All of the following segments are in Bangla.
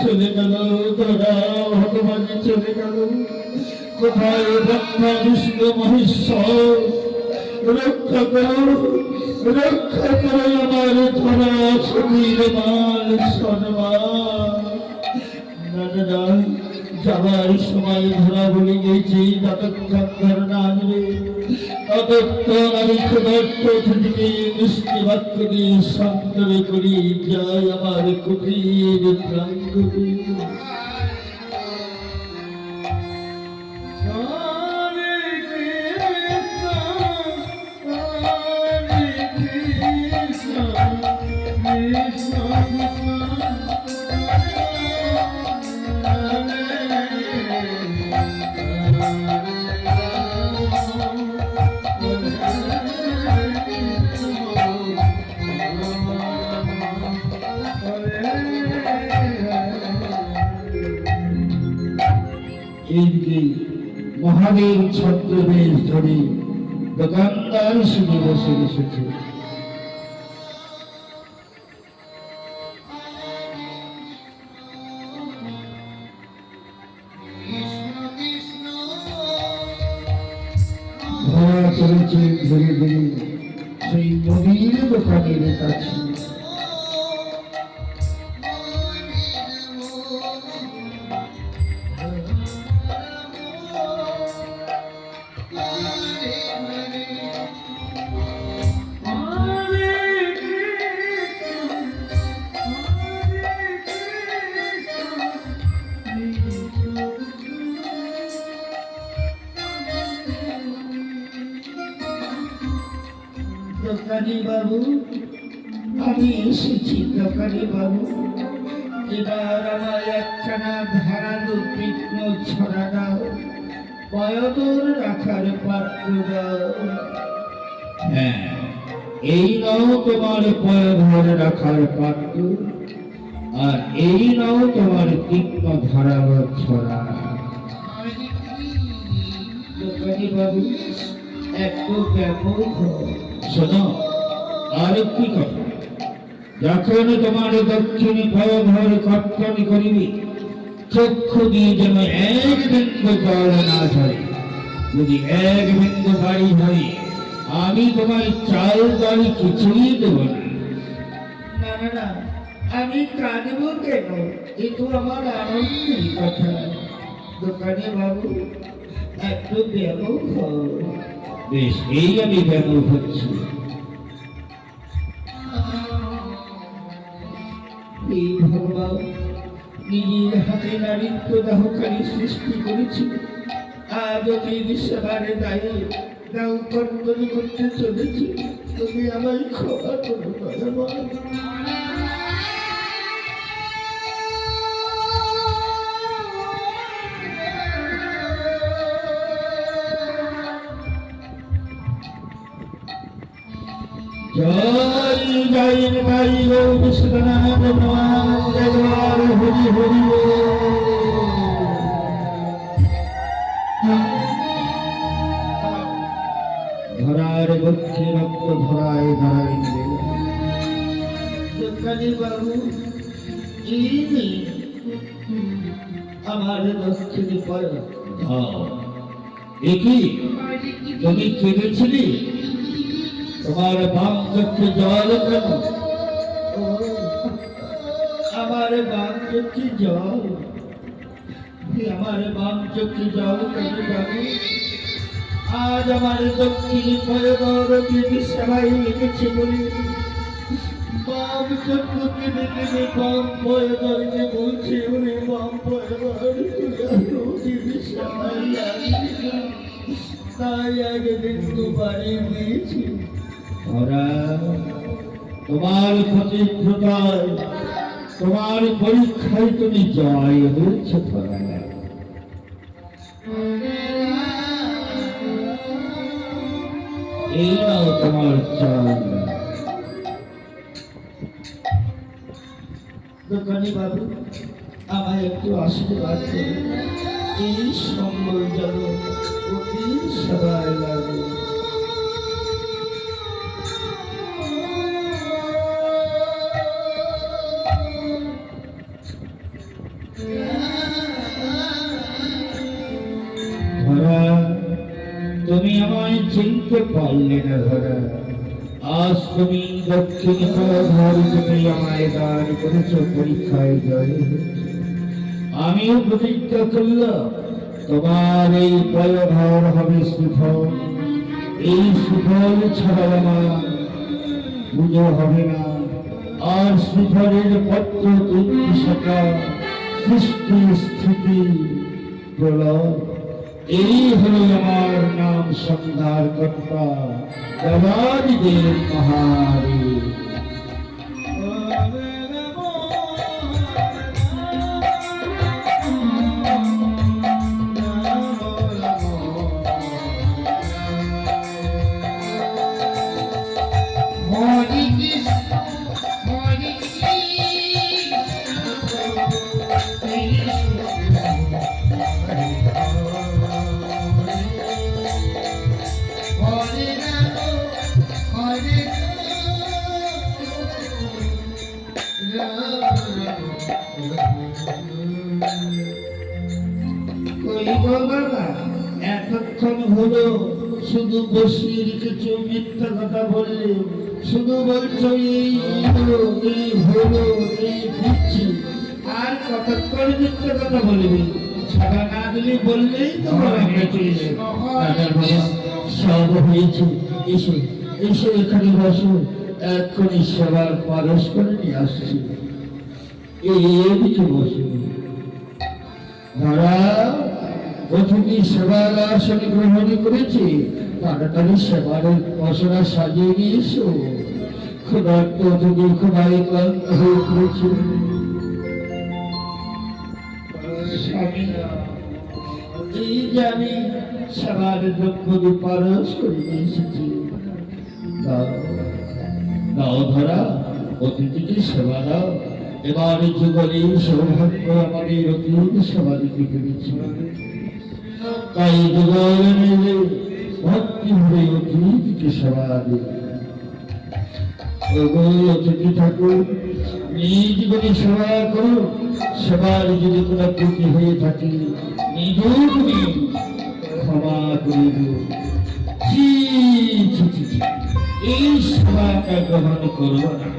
চলে গেল তারা ভগবানই চলে গেল। কোথায় ব্রহ্মা বিষ্ণু মহেশ্বর, রক্ষা করো আমার ধরা শরীর মান সম্মান। না যাবার সময় ধরা বলে গেছি, যতক্ষণ ধরনা আসবে ততক্ষণ আমি ক্ষুধার্ত থেকে মিষ্টি বাক্য দিয়ে সন্তরে করি যাই আমার কুটির প্রাঙ্গণে। এইদিকে মহাবীর ছত্রবেশ ধরে দোকানদার শুনে বসে এসেছে। ধরা চলেছে ধীরে ধীরে সেই নদীর দোকানের কাছে। দোকানি বাবু, আমি এসেছি দোকানি বাবু। এবার আমার একখানা ধারালো তীক্ষ্ণ ছড়া দাও, পয়দর রাখার পাত্র দাও। হ্যাঁ, এই নাও তোমার পয়দর রাখার পাত্র, আর এই নাও তোমার তীক্ষ্ণ ধারালো ছড়া। দোকানি বাবু একটু ব্যবহার শোনো। আর একটি কথা, যখন তোমার দক্ষিণে পয়ধর কর্তন করিবে, চক্ষু দিয়ে যেন এক বিন্দু জল না ঝরে। যদি এক বিন্দু বাড়ি হয়, আমি তোমার চাল ডাল কিছুই দেব না। না, আমি কাঁদব কেন? এ তো আমার আনন্দের কথা। দোকানে বাবু একটু ব্যবহার। বেশ, এই আমি ব্যবহার হচ্ছি। এই ভগবান নিজের হাতে নারীত্ব দাহকারী সৃষ্টি করেছিল, আজ ওকে সেবারে দায়ে দাও কর্তন করতে চলেছি। তুমি আমায় ক্ষমা করো ভগবান। জয় জয় ভাই বিশ্বনাথ হরি হরি। ধরার বক্ষে রক্ত ধরায় ধরায় দোকানি বাবু, আমার দক্ষিণে পড়। দেখি তুমি কেঁদেছিলি, তোমার বাম চোখে জল কেন? আমার বাম চোখে জল, আমার বাম চোখে জল কেন জানো? আজ আমার দক্ষিণী পয়গরকে সবাই লিখেছে বলে বাম চোখকে দেখে বাম পয়গরকে বলছে, ওরে বাম পয়গর তাই আগে বিন্দু বাড়িয়ে দিয়েছি। তোমার প্রতিজ্ঞতায়, তোমার পরীক্ষায় তুমি জয় হয়েছে। এই নাও তোমার চাল। দোকানি বাবু, আমায় একটু আশীর্বাদ করুন। এই সম্বল যেন অতি সবাই লাগে। ধরা, তুমি আমায় চিনতে পারলে না ধরা। আজ তুমি দক্ষিণ ধর, তুমি আমায় দান করেছ পরীক্ষায় জয়। আমিও প্রতিজ্ঞা করলাম তোমার এই পয়ধর হবে সুফল। এই সুফল ছাড়া আমার পুজো হবে না। আর সুফলের পত্র দুটি শাখা, সৃষ্টি স্থিতি প্রলয়। এই হলো আমার নাম সন্ধ্যার কর্তা, দেবাদিদেব মহাদেব। এতক্ষণ হলো শুধু বসিয়ে রেখেছো, মিথ্যা কথা বললে। শুধু বলছো এই হলো, এই হলো, এই দিচ্ছি। আর কতক্ষণ মিথ্যা কথা বলবি? ছাড়া না দিলে বললেই তো সব হয়েছে। এসো এসো, এখানে বসো। এক্ষুনি সেবার পারস করে নিয়ে আসছি। এদিকে বসো। ধরা, অতিথি সেবার আসনে গ্রহণ করেছে। তাড়াতাড়ি সেবার বসরা সাজিয়ে নিয়েছো। ক্ষুধার্ত অতিথি ক্ষুধায় ক্লান্ত হয়ে পড়েছে। এই যে আমি সেবার দ্রব্য পারস করে নিয়ে এসেছি। দাও ধরা, অতিথিকে সেবা দাও। এবার যুগলে সৌভাগ্য আমাদের অতীত সেবা দিতে পেরেছি। তাই যুগল মিলে ভক্তি ভরে অতিথিকে সেবা দেবে। অতিথি ঠাকুর, নিজ জীবনে সেবা করো। সেবার যদি কোনো ত্রুটি হয়ে থাকে, নিজেও তুমি ক্ষমা করে দিও। এই সেবাটা গ্রহণ করবো না।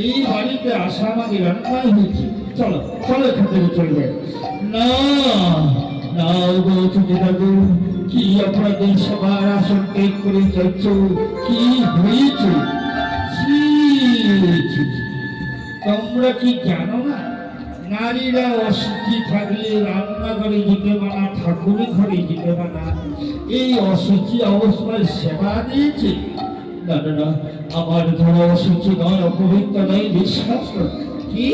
এই বাড়িতে আসা আমাদের অন্যায় হয়েছে। চলো চলো, এখান থেকে চলে যাই। না না, অতিথি ঠাকুর, কি অপরাধে সবার আসন ত্যাগ করে যাচ্ছ? কি হয়েছে? তোমরা কি জানো না, নারীরা অসুখী থাকলে রান্নাঘরে যেতে মানা, ঠাকুরের ঘরে যেতে মানা। এই অসুচি অবস্থায় সেবা দিয়েছে। না না না, আমার ধরা অসুচি নয়, অপবিত্র নয়, বিশ্বাস কর। কি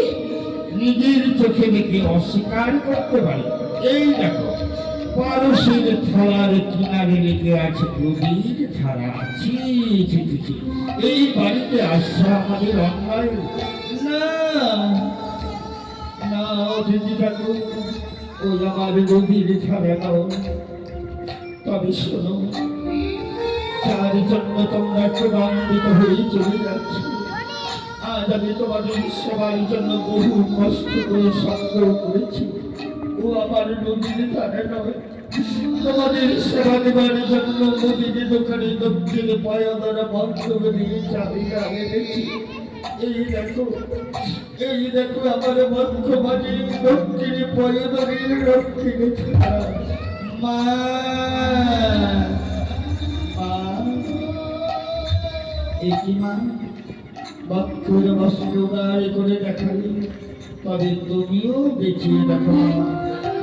নিজের চোখে দেখে অস্বীকার করতে পারে? এই দেখো, পারসের থালার কিনারে লেগে আছে গভীর ধারা। এই বাড়িতে আসা আমাদের অন্যায় না। না অতিথি ঠাকুর, ওই আমার গভীর ধারা নাও। তবে শোনো, যার জন্য তোমরা ক্রমান্বিত হয়ে চলে যাচ্ছ, আজ আমি তোমাদের সেবার জন্য বহু কষ্ট করে সংগ্রহ করেছি। ও আমার নদীর ধারে নয়, তোমাদের সেবা দেবার জন্য নদীর দোকানে দক্ষিণে পায়দারা বন্ধ দিয়ে চাবিটা এনেছি। এই দেখো, এই দেখো আমার মধ্যমাঝে দক্ষিণে পায়দারের দক্ষিণে মা। মা, বক্ষর বস্ত্র উদার করে দেখালি, তবে তুমিও দেখিয়ে দেখো।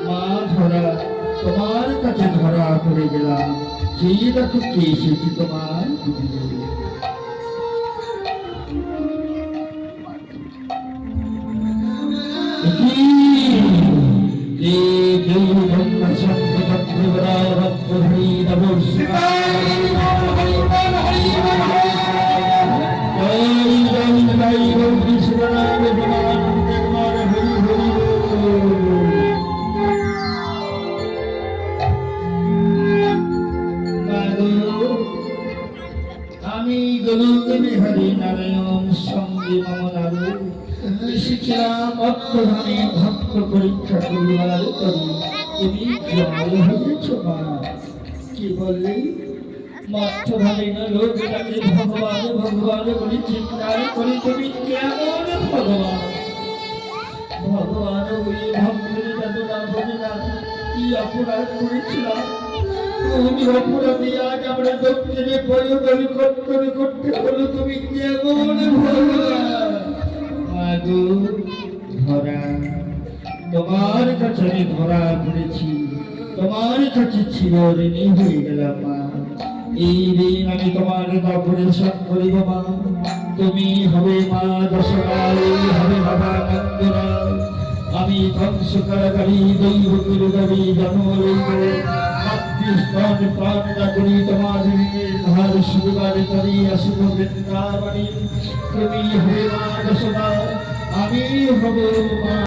মা ধরা, তোমার কাছে ধরা করে গেলাম। সেই দেখো কে এসেছি তোমার। মর্তধামে ভক্ত পরীক্ষা করিবার করি তুমি জয় হয়েছ মা। কি বললে? মর্তধামে লোকটাকে ভগবান ভগবান বলে চিৎকার করে তুমি কেমন ভগবান? ভগবান ওই ভক্তের বেদনা বোঝে না কি অপরাধ করেছিলাম। তুমি অপরাধী আজ আমরা দক্ষিণে পরিবার কর্তন করতে হলো তুমি কেমন ভগবান? মাগো ধরা, তোমার কাছে আমি ধরা পড়েছি, তোমার কাছে চিরঋণী হয়ে গেলাম মা। এই দিন আমি তোমার অপারেশন করিব মা। তুমি হবে মা দশকালী, হবে বাবা নন্দনা। আমি ধ্বংস কারাগারী দৈবকের দাবি জন্ম লইব। মাতৃস্তন প্রাণ না করি তোমার ধার সুবিবার করি আসিব বৃন্দাবনী। তুমি হবে মা দশকা, আমি হব মা